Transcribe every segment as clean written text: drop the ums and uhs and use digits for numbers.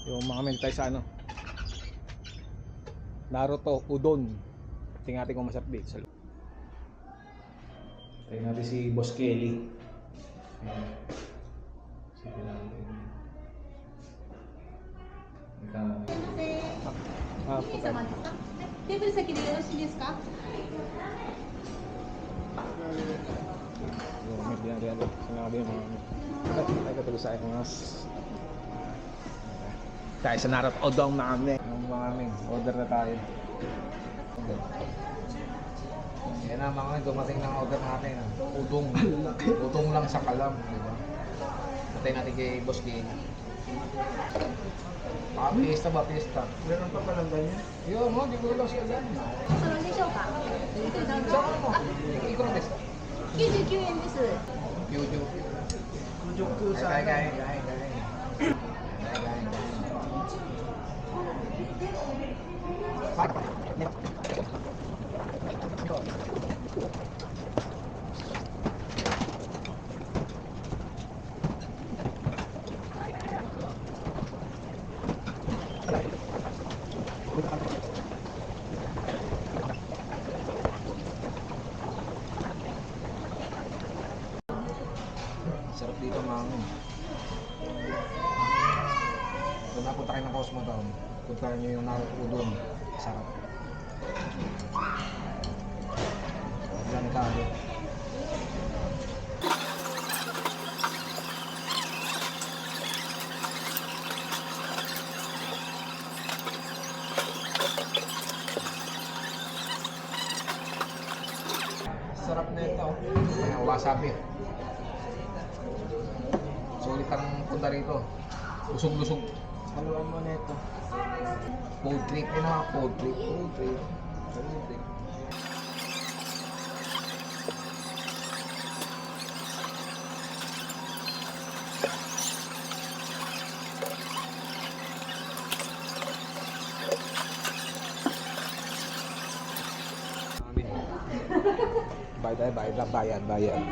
Yung mga men tayo sa ano, Naruto Udon. Tingnan natin kung masarap dito sa loob. Tingnan natin si Boss Kelly. Ayan. Sige natin. Puta. テーブル席でよろしいですか？ Diyan. Sinabi yung mga tayo tuloy sa mas. Tayo sa Naruto Udon namin. Yung mga amin, order na tayo. Yan na mga dumating ng order natin. Udong. Udong lang sa kalam. Diba? Patay natin kay Boss Kelly. Pista ba? Pista. Meron pa palang ganyan? Yun mo, di ko lang siya ganyan. それでしょうか？いくらどうぞ。 Saan mo? Ikro desu. 99円です。 Yuju. Juku sa Gaya. Sarap dito mga kung napunta kayo ng Cosmo Town, puntahan nyo yung Naruto Udon. Sarap. Yan tayo. Sarap na ito. Ayan, wasabi. Sulit ang punta rito. Lusog-lusog. Haluan mo na ito. Food trip. Yun mga food trip. Food trip. Bayad.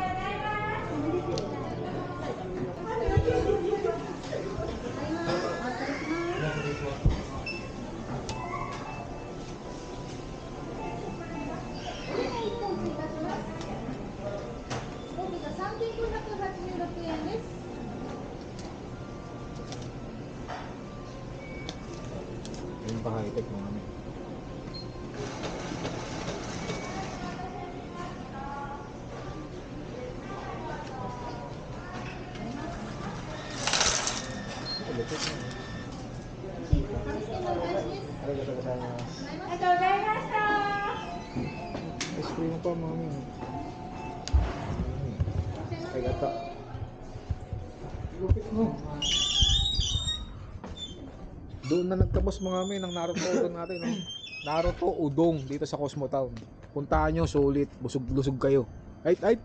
Yung pa high-tech mga kami. Ice cream pa mga kami. Ay gata. Lupit mo. Doon na nagtapos mga kami ng Naruto Udon natin. No? Naruto Udon dito sa Cosmo Town. Puntahan nyo, sulit. Busog-lusog kayo. Ay.